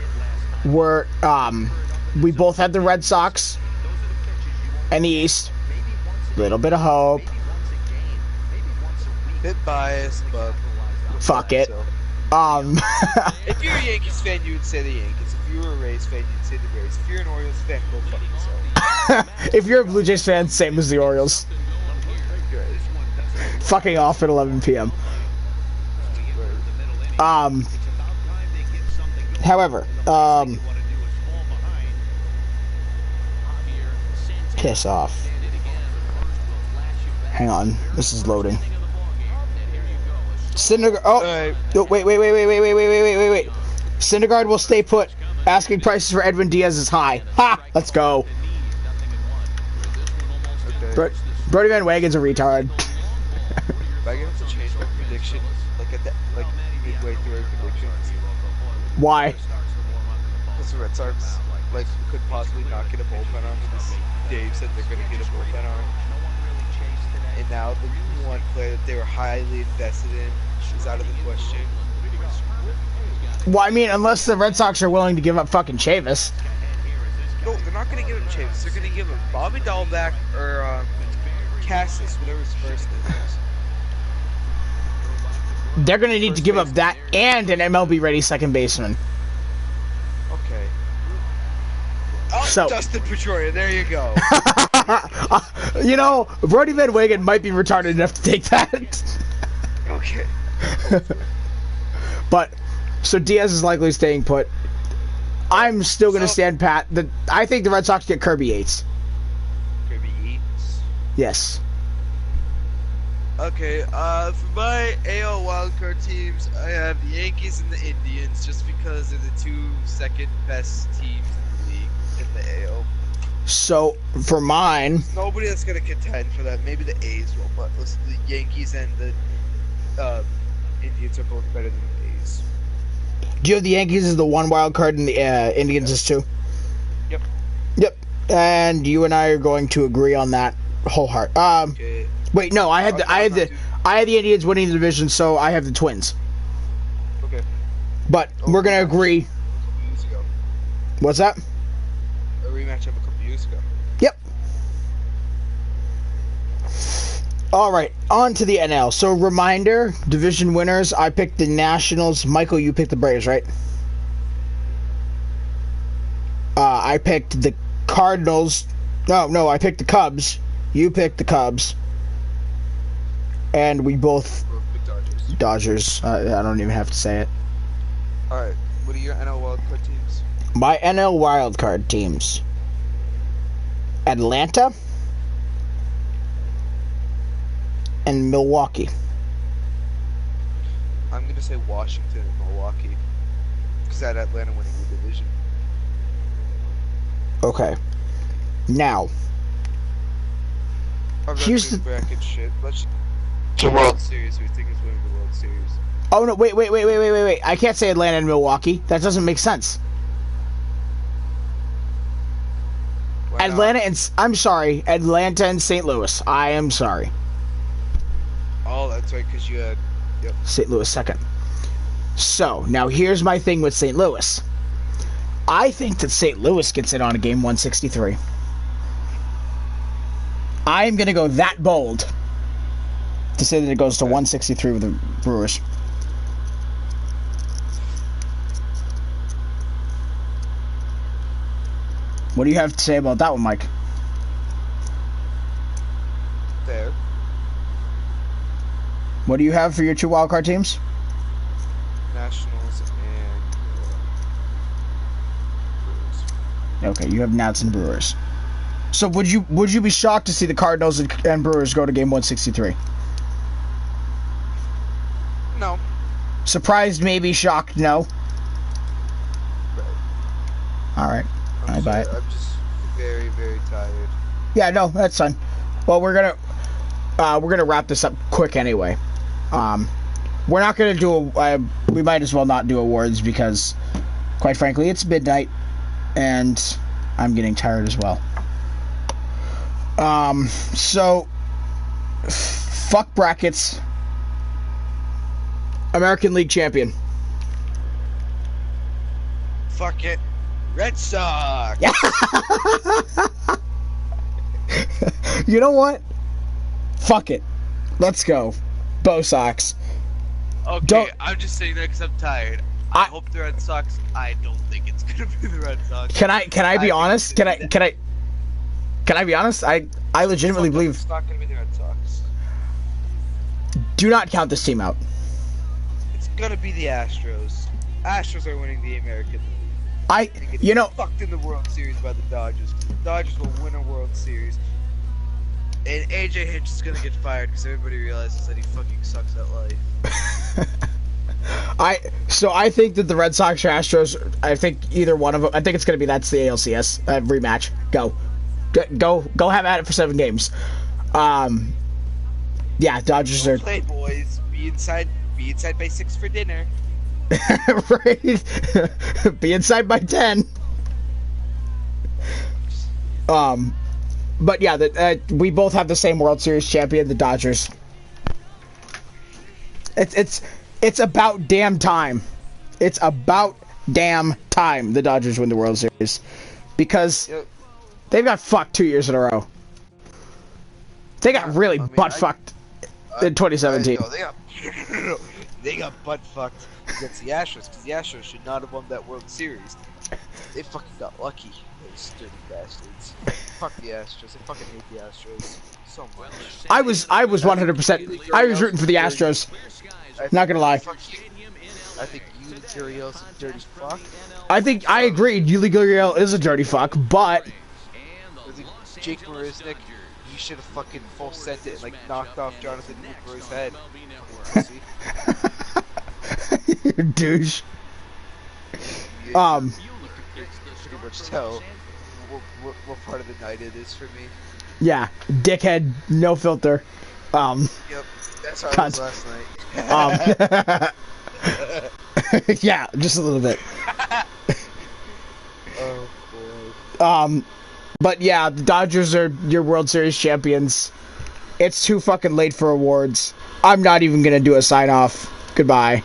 were we both had the Red Sox and the East. Little bit of hope. Bit biased, but fuck it. So. If you're a Yankees fan, you would say the Yankees. If you were a Rays fan, you'd say the Rays. If you're an Orioles fan, go fuck yourself. If you're a Blue Jays fan, same as the Orioles. Fucking off at 11 p.m. However, piss off. Hang on, this is loading. Syndergaard. Oh, wait. Syndergaard will stay put. Asking prices for Edwin Diaz is high. Ha! Let's go. Okay. Brody Van Wagen's a retard. If I get to change my prediction, like midway through our predictions. Why? Because the Red Sox could possibly not get a bullpen arm because Dave said they're going to get a bullpen arm. And now the one player that they were highly invested in is out of the question. Well, I mean, unless the Red Sox are willing to give up fucking Chavis. No, they're not going to give him Chavis. They're going to give him Bobby Dahlback or Cassis, whatever his first name is. They're going to need to give up that and an MLB-ready second baseman. Okay. So, Dustin Pedroia, there you go. You know, Brody Van Wagen might be retarded enough to take that. Okay. But, so Diaz is likely staying put. I'm still going to stand pat. I think the Red Sox get Kirby Yates. Kirby Yates? Yes. Okay, for my AL wildcard teams, I have the Yankees and the Indians, just because they're the 2 second best teams in the league in the AL. So, for mine... Nobody that's going to contend for that. Maybe the A's will, but listen, the Yankees and the Indians are both better than the A's. Do you have the Yankees as the 1 wild card and the Indians as 2? Yep. And you and I are going to agree on that wholeheartedly. Okay. Wait, no, I had the Indians winning the division, so I have the Twins. Okay. But we're gonna agree. What's that? A rematch of a couple years ago. Yep. All right, on to the NL. So, reminder, division winners. I picked the Nationals. Michael, you picked the Braves, right? I picked the Cardinals. No, I picked the Cubs. You picked the Cubs. And we both... Dodgers. I don't even have to say it. Alright, what are your NL wildcard teams? My NL wildcard teams. Atlanta and Milwaukee. I'm going to say Washington and Milwaukee. Because that Atlanta winning the division. Okay. Now, here's the bracket shit. Let's the World Series. We think is winning the World Series. Oh no! Wait! I can't say Atlanta and Milwaukee. That doesn't make sense. Why Atlanta not? and I'm sorry, Atlanta and St. Louis. I am sorry. Oh, that's right. Because you had. Yep. St. Louis second. So now here's my thing with St. Louis. I think that St. Louis gets in on a game 163. I am going to go that bold to say that it goes to 163 with the Brewers. What do you have to say about that one, Mike? There. What do you have for your two wildcard teams? Nationals and Brewers. Okay, you have Nats and Brewers. So would you be shocked to see the Cardinals and Brewers go to game 163? No. Surprised, maybe. Shocked, no. Right. All right, I buy it. I'm just very, very tired. Yeah, no, that's fine. Well, we're gonna wrap this up quick anyway. We're not gonna do we might as well not do awards because, quite frankly, it's midnight, and I'm getting tired as well. So, fuck brackets. American League champion. Fuck it. Red Sox. You know what? Fuck it. Let's go. Bo Sox. Okay, I'm just saying that because I'm tired. I hope the Red Sox. I don't think it's gonna be the Red Sox. Can I be honest? Can I be honest? I legitimately believe. It's not gonna be the Red Sox. Do not count this team out. It's gonna be the Astros. Astros are winning the American League. They get fucked in the World Series by the Dodgers. The Dodgers will win a World Series. And AJ Hinch is gonna get fired because everybody realizes that he fucking sucks at life. I think that the Red Sox or Astros, I think either one of them, I think it's going to be that's the ALCS rematch. Go have at it for 7 games. Yeah, Dodgers are. Play, boys. Be inside by 6 for dinner. Right. Be inside by 10. But yeah, we both have the same World Series champion, the Dodgers. It's about damn time. It's about damn time the Dodgers win the World Series. Because they've got fucked 2 years in a row. They got really butt-fucked in 2017. They got butt-fucked against the Astros, because the Astros should not have won that World Series. They fucking got lucky, those dirty bastards. Fuck the Astros. I fucking hate the Astros so much. I was 100%. I was rooting for the Astros. Not gonna lie. I think you, Gurriel's a dirty fuck. I agreed. Yuli Gurriel is a dirty fuck, but I think Jake Marisnick, you should have fucking full sent it and like knocked off Jonathan Hooper's head. you douche. You can pretty much tell what part of the night it is for me. Yeah, dickhead, no filter. Yep, that's how it was last night. Yeah, just a little bit. Oh boy. But yeah, the Dodgers are your World Series champions. It's too fucking late for awards. I'm not even gonna do a sign off. Goodbye.